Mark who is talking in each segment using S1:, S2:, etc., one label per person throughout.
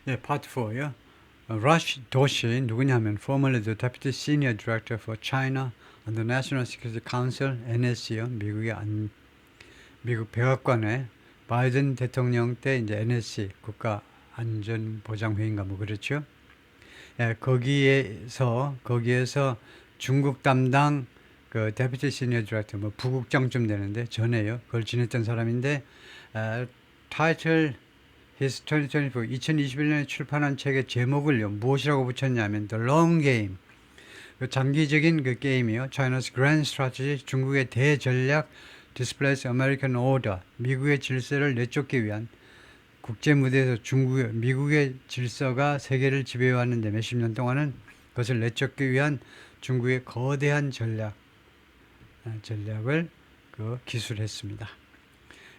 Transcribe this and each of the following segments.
S1: 예, 파트 4요. Rush Doshi 누구냐면 formerly the Deputy Senior Director for China on the National Security Council (NSC요). 미국 백악관의 바이든 대통령 때 이제 NSC 국가안전보장회의인가 뭐 그렇죠. 예, 거기에서 중국 담당 그 Deputy Senior Director 뭐 부국장쯤 되는데 전에요. 그걸 지냈던 사람인데 타이틀 His 2024 2021년에 출판한 책의 제목을요 무엇이라고 붙였냐면 The Long Game, 그 장기적인 그 게임이요. China's Grand Strategy, 중국의 대전략. Displace American Order, 미국의 질서를 내쫓기 위한 국제 무대에서 미국의 질서가 세계를 지배해왔는데 몇십 년 동안은 그것을 내쫓기 위한 중국의 거대한 전략을 기술했습니다.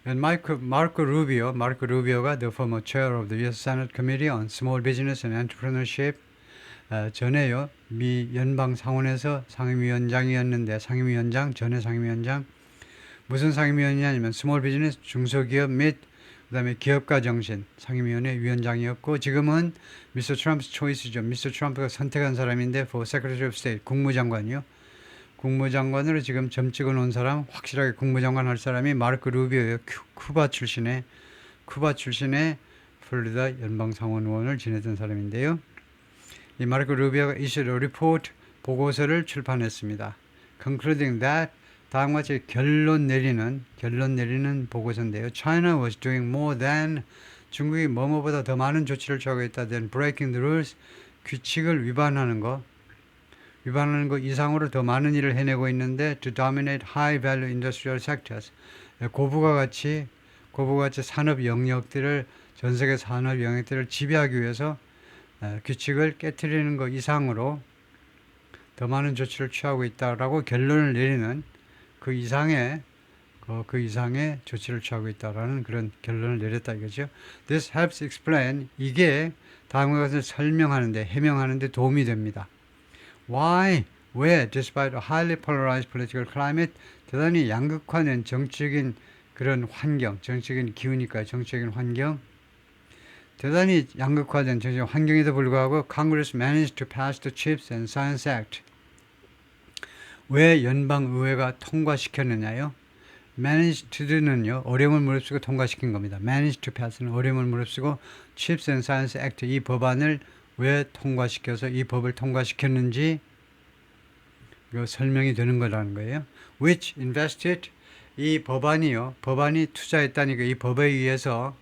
S1: 마르코 루비오가 the former chair of the U.S. Senate Committee on Small Business and Entrepreneurship, 전에요 미 연방 상원에서 상임위원장, 전에 상임위원장. 무슨 상임위원이냐면 스몰 비즈니스 중소기업 및 그다음에 기업가 정신 상임위원회 위원장이었고, 지금은 미스터 트럼프 초이스죠. 미스터 트럼프가 선택한 사람인데 for Secretary of State, 국무장관이요. 국무장관으로 지금 점 찍어 놓은 사람, 확실하게 국무장관 할 사람이 마르코 루비오예요. 쿠바 출신의 플로리다 연방상원 의원을 지냈던 사람인데요. 이 마르코 루비오가 issued a report, 보고서를 출판했습니다. Concluding that, 다음과 같이 결론 내리는 보고서인데요. China was doing more than, 중국이 뭐뭐보다 더 많은 조치를 취하고 있다. than breaking the rules, 규칙을 위반하는 거 이상으로 더 많은 일을 해내고 있는데 to dominate high value industrial sectors, 고부가 가치 산업 영역들을, 전 세계 산업 영역들을 지배하기 위해서 규칙을 깨트리는 것 이상으로 더 많은 조치를 취하고 있다라고 결론을 내리는 그 이상의 조치를 취하고 있다라는 그런 결론을 내렸다 이거죠. This helps explain, 이게 다음과 같은 해명하는데 도움이 됩니다. Why, 왜, despite a highly polarized political climate, 대단히 양극화된 정치적인 그런 환경, 정치적인 기후니까요. 정치적인 환경, 대단히 양극화된 정치적 환경에도 불구하고 Congress managed to pass the CHIPS and Science Act. 왜 연방의회가 통과시켰느냐요? managed to는요, 어려움을 무릅쓰고 통과시킨 겁니다. managed to pass는 어려움을 무릅쓰고 CHIPS and Science Act, 이 법안을 왜 통과시켜서 이 법을 통과시켰는지 설명이 되는 거라는 거예요. which invested, 이 법안이 투자했다니까 이 법에 의해서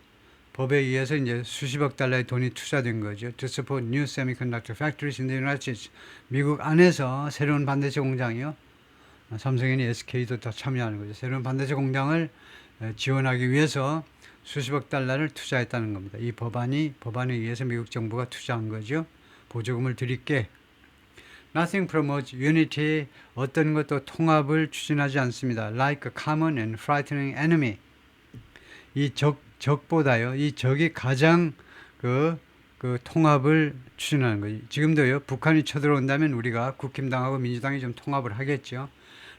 S1: 이제 수십억 달러의 돈이 투자된 거죠. To support new semiconductor factories in the United States. 미국 안에서 새로운 반도체 공장이요. 삼성이니 SK도 다 참여하는 거죠. 새로운 반도체 공장을 지원하기 위해서 수십억 달러를 투자했다는 겁니다. 이 법안에 의해서 미국 정부가 투자한 거죠. 보조금을 드릴게. Nothing promotes unity. 어떤 것도 통합을 추진하지 않습니다. Like a common and frightening enemy. 이 적보다요, 이 적이 가장 그 통합을 추진하는 거죠. 지금도요, 북한이 쳐들어온다면 우리가 국힘당하고 민주당이 좀 통합을 하겠죠.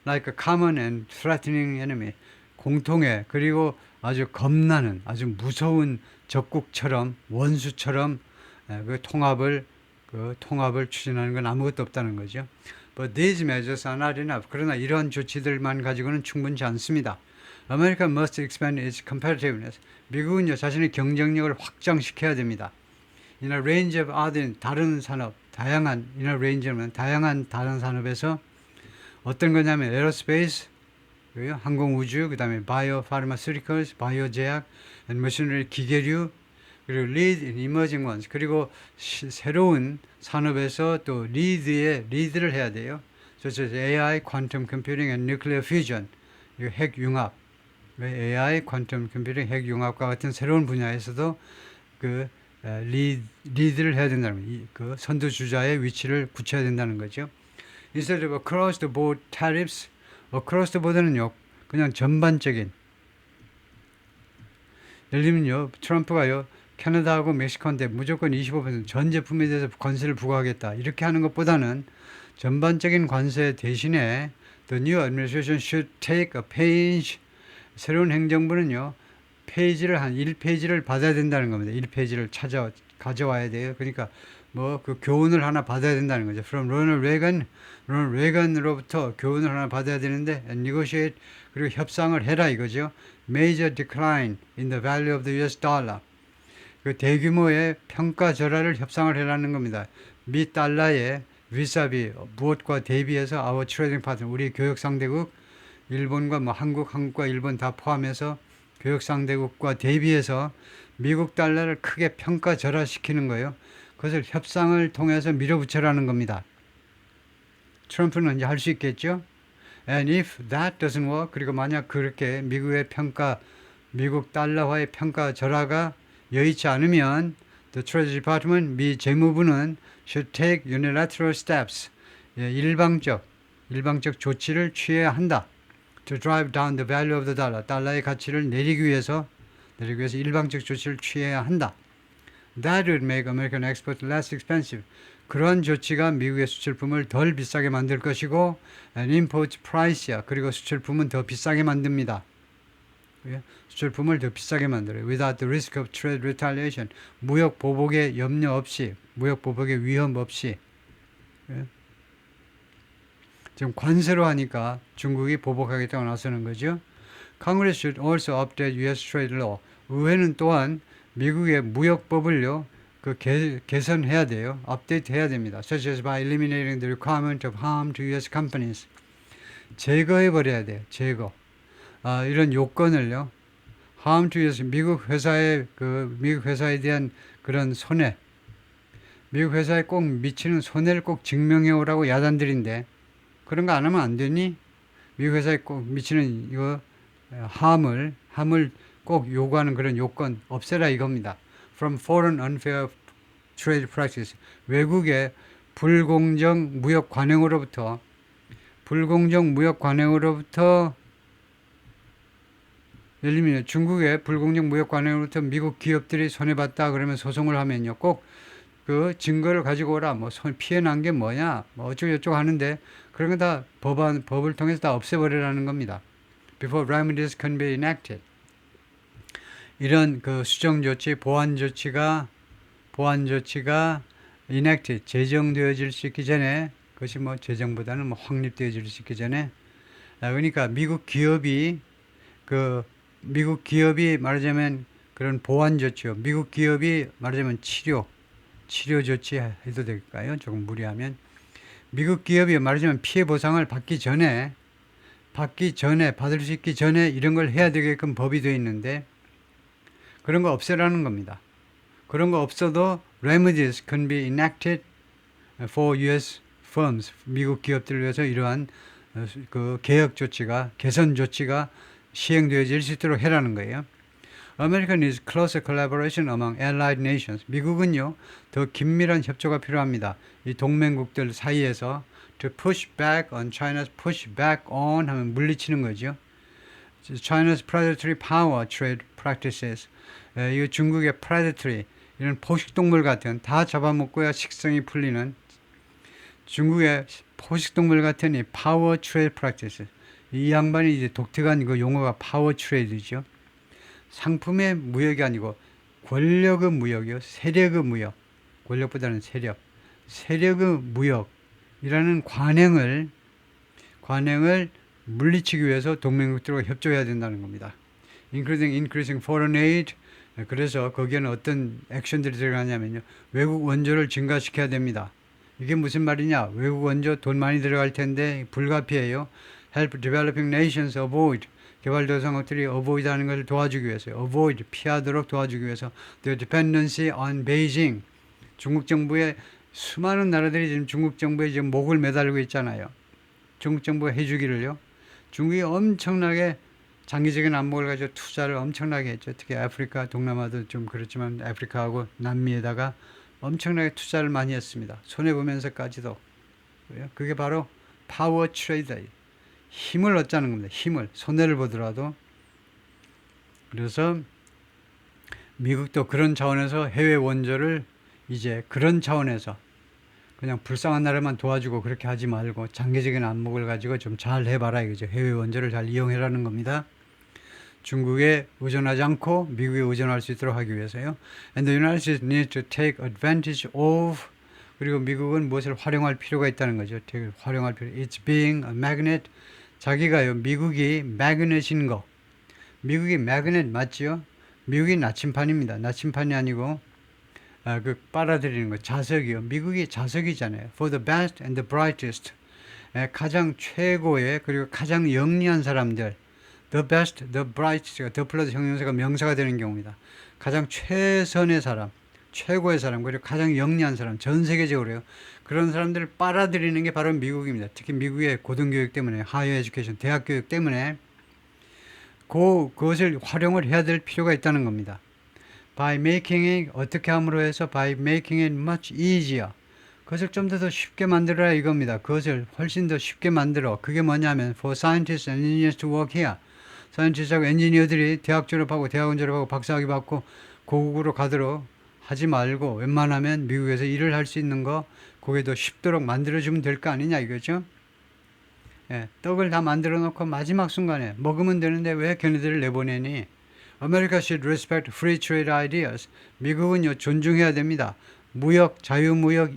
S1: Like a common and threatening enemy. 공통의, 그리고 아주 겁나는, 아주 무서운 적국처럼, 원수처럼 그 통합을 추진하는 건 아무것도 없다는 거죠. But these measures are not enough. 그러나 이러한 조치들만 가지고는 충분치 않습니다. America must expand its competitiveness. 미국은요, 자신의 경쟁력을 확장시켜야 됩니다. In a range of other, 다른 산업, 다양한 다른 산업에서 어떤 거냐면 에어로스페이스, 항공우주, 그 다음에 바이오파르마스티컬스, 바이오제약, 머신너리, 기계류, 그리고 lead in emerging ones, 그리고 새로운 산업에서 또 리드를 해야 돼요. such as AI, quantum computing, and nuclear fusion, 핵융합, AI, 퀀텀 컴퓨팅, 핵융합과 같은 새로운 분야에서도 리드를 해야 된다는 거예요. 그 선두주자의 위치를 굳혀야 된다는 거죠. Instead of across the board tariffs, across the board는요, 그냥 전반적인, 예를 들면요, 트럼프가요, 캐나다하고 멕시코한테 무조건 25% 전 제품에 대해서 관세를 부과하겠다, 이렇게 하는 것보다는 전반적인 관세 대신에 The new administration should take a page, 새로운 행정부는요, 페이지를 한 1페이지를 받아야 된다는 겁니다. 1페이지를 가져와야 돼요. 그러니까 뭐 그 교훈을 하나 받아야 된다는 거죠. From Ronald Reagan으로부터 교훈을 하나 받아야 되는데 and negotiate 그리고 협상을 해라 이거죠. Major decline in the value of the US dollar. 그 대규모의 평가 절하를 협상을 해라는 겁니다. 미 달러의 위사비 무엇과 대비해서 our trading partner 우리 교역 상대국 일본과 뭐 한국과 일본 다 포함해서 교역 상대국과 대비해서 미국 달러를 크게 평가 절하시키는 거예요. 그것을 협상을 통해서 밀어붙여라는 겁니다. 트럼프는 이제 할 수 있겠죠. And if that doesn't work, 그리고 만약 그렇게 미국 달러화의 평가 절하가 여의치 않으면 the Treasury Department 미 재무부는 should take unilateral steps 일방적 조치를 취해야 한다. To drive down the value of the dollar 달러의 가치를 내리기 위해서 일방적 조치를 취해야 한다. That would make American exports less expensive. 그런 조치가 미국의 수출품을 덜 비싸게 만들 것이고 and import price야. 그리고 수출품은 더 비싸게 만듭니다. 수출품을 더 비싸게 만들어요. Without the risk of trade retaliation. 무역 보복의 염려 없이, 무역 보복의 위험 없이. 지금 관세로 하니까 중국이 보복하겠다고 나서는 거죠. Congress should also update U.S. trade law. 의회는 또한 미국의 무역법을요, 개선해야 돼요. 업데이트 해야 됩니다. Such as by eliminating the requirement of harm to U.S. companies. 제거해버려야 돼요. 제거. 이런 요건을요, harm to U.S. 미국 회사에 대한 그런 손해, 미국 회사에 꼭 미치는 손해를 꼭 증명해오라고 야단들인데, 그런 거 안 하면 안 되니? 미국 회사에 꼭 미치는 함을 꼭 요구하는 그런 요건 없애라 이겁니다. From foreign unfair trade practice. 외국의 불공정 무역 관행으로부터 예를 들면 중국의 불공정 무역 관행으로부터 미국 기업들이 손해봤다 그러면 소송을 하면요. 꼭 그 증거를 가지고 오라. 뭐 피해 난 게 뭐냐. 뭐 어쩌고저쩌고 하는데 그런 거 다 법을 통해서 다 없애버리라는 겁니다. Before remedies can be enacted. 이런 그 수정 조치, 보완 조치가 enacted, 제정되어질 수 있기 전에, 그것이 뭐 제정보다는 뭐 확립되어질 수 있기 전에, 그러니까 미국 기업이 말하자면 그런 보완 조치요. 미국 기업이 말하자면 치료 조치 해도 될까요? 조금 무리하면. 미국 기업이 말하자면 피해 보상을 받을 수 있기 전에 이런 걸 해야 되게끔 법이 되어 있는데, 그런 거 없애라는 겁니다. 그런 거 없어도 remedies can be enacted for U.S. firms. 미국 기업들을 위해서 이러한 그 개선 조치가 시행되어질 수 있도록 해라는 거예요. American is closer collaboration among allied nations. 미국은요, 더 긴밀한 협조가 필요합니다. 이 동맹국들 사이에서 to push back on China's push back on 하면 물리치는 거죠. China's predatory power trade practices. 이 중국의 predatory 이런 포식동물 같은 다 잡아먹고야 식성이 풀리는 중국의 포식동물 같은 이 power trade practices. 이 양반이 이제 독특한 그 용어가 power trade이죠. 상품의 무역이 아니고 권력의 무역이요. 세력의 무역. 권력보다는 세력의 무역이라는 관행을 물리치기 위해서 동맹국들과 협조해야 된다는 겁니다. Increasing foreign aid. 그래서 거기에는 어떤 액션들이 들어가냐면요. 외국 원조를 증가시켜야 됩니다. 이게 무슨 말이냐? 외국 원조 돈 많이 들어갈 텐데 불가피해요. Help developing nations avoid. 개발도상국들이 avoid 하는 것을 도와주기 위해서요. avoid, 피하도록 도와주기 위해서 the dependency on Beijing. 중국 정부의 수많은 나라들이 지금 중국 정부에 지금 목을 매달고 있잖아요. 중국 정부가 해주기를요. 중국이 엄청나게 장기적인 안목을 가지고 투자를 엄청나게 했죠. 특히 아프리카, 동남아도 좀 그렇지만 아프리카하고 남미에다가 엄청나게 투자를 많이 했습니다. 손해보면서까지도. 그게 바로 파워 트레이드. 힘을 얻자는 겁니다. 힘을. 손해를 보더라도. 그래서 미국도 그런 차원에서 해외 원조를 이제 그런 차원에서 그냥 불쌍한 나라만 도와주고 그렇게 하지 말고 장기적인 안목을 가지고 좀 잘 해봐라 이거죠. 해외 원조를 잘 이용해라는 겁니다. 중국에 의존하지 않고 미국에 의존할 수 있도록 하기 위해서요. And the United States needs to take advantage of 그리고 미국은 무엇을 활용할 필요가 있다는 거죠. 활용할 필요. It's being a magnet. 자기가요. 미국이 magnet인 거. 미국이 magnet 맞지요? 미국이 나침판입니다. 나침판이 아니고 그 빨아들이는 거. 자석이요. 미국이 자석이잖아요. For the best and the brightest. 가장 최고의 그리고 가장 영리한 사람들. The best, the brightest. the 플러스 형용사가 명사가 되는 경우입니다. 가장 최선의 사람. 최고의 사람, 그리고 가장 영리한 사람, 전 세계적으로요. 그런 사람들을 빨아들이는 게 바로 미국입니다. 특히 미국의 고등교육 때문에, 하이어 에듀케이션, 대학 교육 때문에 그것을 활용을 해야 될 필요가 있다는 겁니다. By making it, 어떻게 함으로 해서 by making it much easier. 그것을 좀 더 쉽게 만들어라 이겁니다. 그것을 훨씬 더 쉽게 만들어. 그게 뭐냐면 for scientists and engineers to work here. 사이언티스트하고 엔지니어들이 대학 졸업하고 대학원 졸업하고 박사학위 받고 고국으로 가도록 하지 말고 웬만하면 미국에서 일을 할 수 있는 거 그게 더 쉽도록 만들어주면 될 거 아니냐 이거죠. 예, 떡을 다 만들어 놓고 마지막 순간에 먹으면 되는데 왜 걔네들을 내보내니? America should respect free trade ideas. 미국은요 존중해야 됩니다. 무역, 자유무역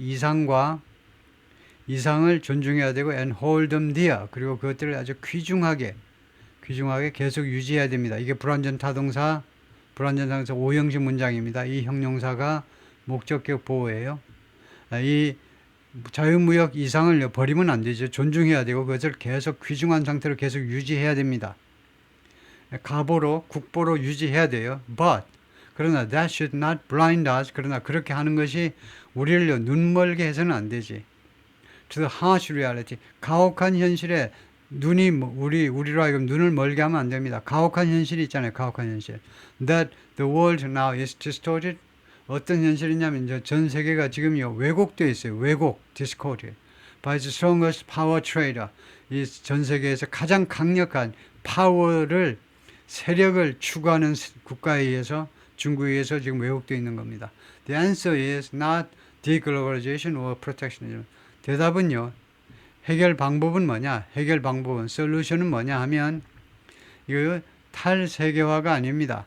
S1: 이상을 존중해야 되고 and hold them dear. 그리고 그것들을 아주 귀중하게 계속 유지해야 됩니다. 이게 불완전 타동사, 불완전 타동사 5형식 문장입니다. 이 형용사가 목적격 보호예요. 이 자유무역 이상을 버리면 안 되죠. 존중해야 되고 그것을 계속 귀중한 상태로 계속 유지해야 됩니다. 국보로 유지해야 돼요. But 그러나 that should not blind us. 그러나 그렇게 하는 것이 우리를 눈멀게 해서는 안 되지. To the harsh reality. 가혹한 현실에 우리로 하여금 눈을 멀게 하면 안 됩니다. 가혹한 현실이 있잖아요. 가혹한 현실. That the world now is distorted. 어떤 현실이냐면 이제 전 세계가 지금요 왜곡되어 있어요. distorted. By the strongest power trader. 이 전 세계에서 가장 강력한 세력을 추구하는 국가에 의해서 중국에 의해서 지금 왜곡되어 있는 겁니다. The answer is not deglobalization or protectionism. 대답은요. 해결 방법은 뭐냐? 솔루션은 뭐냐 하면 이거 탈세계화가 아닙니다.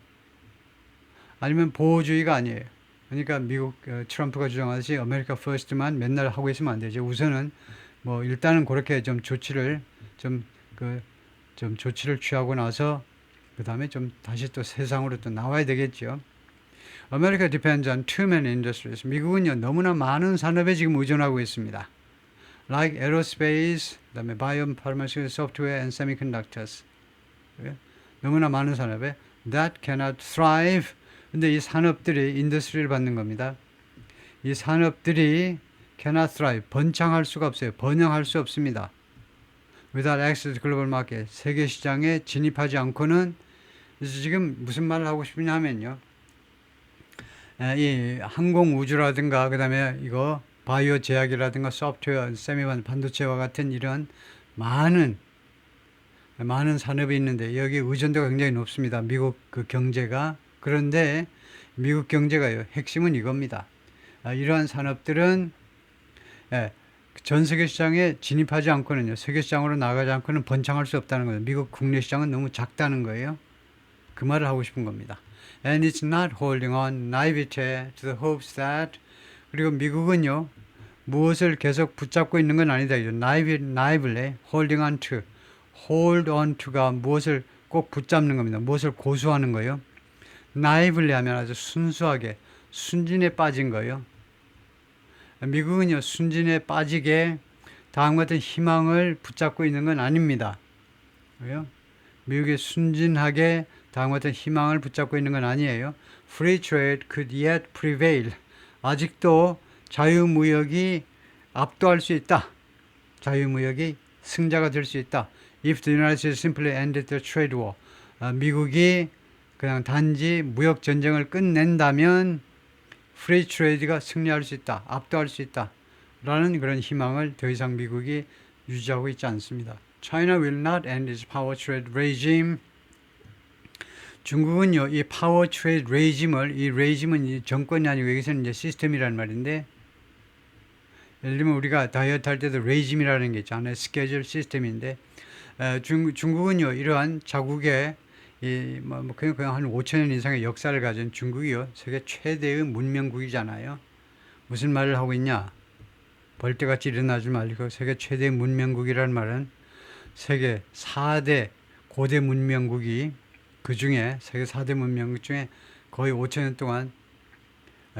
S1: 아니면 보호주의가 아니에요. 그러니까 미국 트럼프가 주장하듯이 아메리카 퍼스트만 맨날 하고 있으면 안 되죠. 우선은 일단은 그렇게 좀 조치를 취하고 나서 그 다음에 좀 다시 또 세상으로 또 나와야 되겠죠. America depends on too many industries. 미국은요 너무나 많은 산업에 지금 의존하고 있습니다. Like aerospace, 그다음에 biopharmaceutical software and semiconductors. 너무나 많은 산업에 that cannot thrive. 근데 이 산업들이 인더스트리를 받는 겁니다. 이 산업들이 cannot thrive. 번창할 수가 없어요. 번영할 수 없습니다. Without access to global market. 세계 시장에 진입하지 않고는 그래서 지금 무슨 말을 하고 싶으냐 하면요. 이 항공 우주라든가 그다음에 이거 바이오 제약이라든가 소프트웨어, 반도체와 같은 이런 많은 산업이 있는데 여기 의존도가 굉장히 높습니다. 미국 그 경제가. 그런데 미국 경제가요. 핵심은 이겁니다. 이러한 산업들은 전 세계 시장에 진입하지 않고는요. 세계 시장으로 나가지 않고는 번창할 수 없다는 거예요. 미국 국내 시장은 너무 작다는 거예요. 그 말을 하고 싶은 겁니다. And it's not holding on naivete to the hopes that 그리고 미국은요. 무엇을 계속 붙잡고 있는 건 아니다. naively holding on to hold on to가 무엇을 꼭 붙잡는 겁니다. 무엇을 고수하는 거예요. naively 하면 아주 순수하게 순진에 빠진 거예요. 미국은요. 순진에 빠지게 다음과 같은 희망을 붙잡고 있는 건 아닙니다. 왜요? 미국이 순진하게 다음과 같은 희망을 붙잡고 있는 건 아니에요. Free trade could yet prevail. 아직도 자유무역이 압도할 수 있다. 자유무역이 승자가 될 수 있다. If the United States simply ended the trade war. 미국이 그냥 단지 무역 전쟁을 끝낸다면 free trade가 승리할 수 있다. 압도할 수 있다. 라는 그런 희망을 더 이상 미국이 유지하고 있지 않습니다. China will not end its power trade regime. 중국은요, 이 파워 트레이드 레지임을, 이 레지임은 정권이 아니고 여기서는 이제 시스템이라는 말인데, 예를 들면 우리가 다이어트 할 때도 레지임이라는 게 있잖아요. 스케줄 시스템인데, 중국은요, 이러한 자국의 그냥 한 5천 년 이상의 역사를 가진 중국이요. 세계 최대의 문명국이잖아요. 무슨 말을 하고 있냐? 벌떼같이 일어나지 말고 세계 최대 문명국이라는 말은 세계 4대 고대 문명국이 그 중에 세계 4대 문명국 중에 거의 5천 년 동안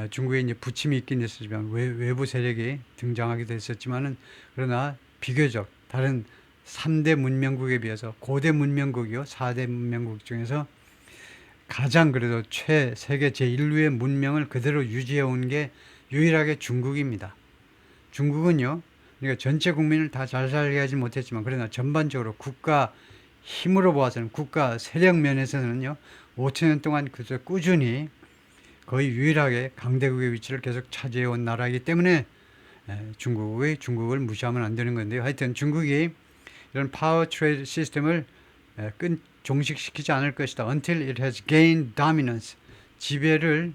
S1: 중국에 이제 부침이 있긴 했었지만 외부 세력이 등장하기도 했었지만은 그러나 비교적 다른 3대 문명국에 비해서 고대 문명국이요 4대 문명국 중에서 가장 그래도 세계 제1위의 문명을 그대로 유지해 온 게 유일하게 중국입니다. 중국은요, 그러니까 전체 국민을 다 잘 살게 하지 못했지만, 그러나 전반적으로 국가 힘으로 보아서는, 국가 세력 면에서는요, 5천 년 동안 그저 꾸준히 거의 유일하게 강대국의 위치를 계속 차지해 온 나라이기 때문에 중국을 무시하면 안 되는 건데요. 하여튼 중국이 이런 파워 트레이드 시스템을 종식시키지 않을 것이다. Until it has gained dominance. 지배를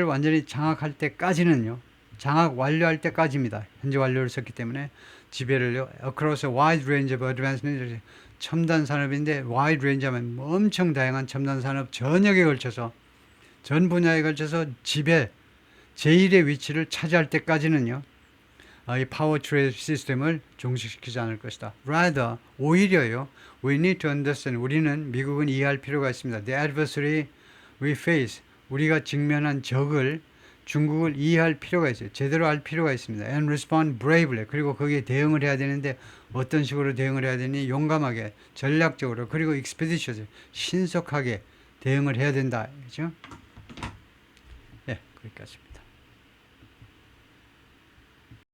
S1: 완전히 장악할 때까지는요. 장악 완료할 때까지입니다. 현재 완료를 썼기 때문에 지배를요. Across a wide range of advancement. 첨단 산업인데 wide range 하면 엄청 다양한 첨단 산업 전역에 걸쳐서 전 분야에 걸쳐서 지배 제1의 위치를 차지할 때까지는요. 이 파워 트레이드 시스템을 종식시키지 않을 것이다. Rather, 오히려요. We need to understand. 우리는 미국은 이해할 필요가 있습니다. The adversary we face. 우리가 직면한 적을 중국을 이해할 필요가 있어요. 제대로 알 필요가 있습니다. And respond bravely. 그리고 거기에 대응을 해야 되는데 어떤 식으로 대응을 해야 되니? 용감하게, 전략적으로, 그리고 expeditiously, 신속하게 대응을 해야 된다. 그렇죠? 예, 거기까지.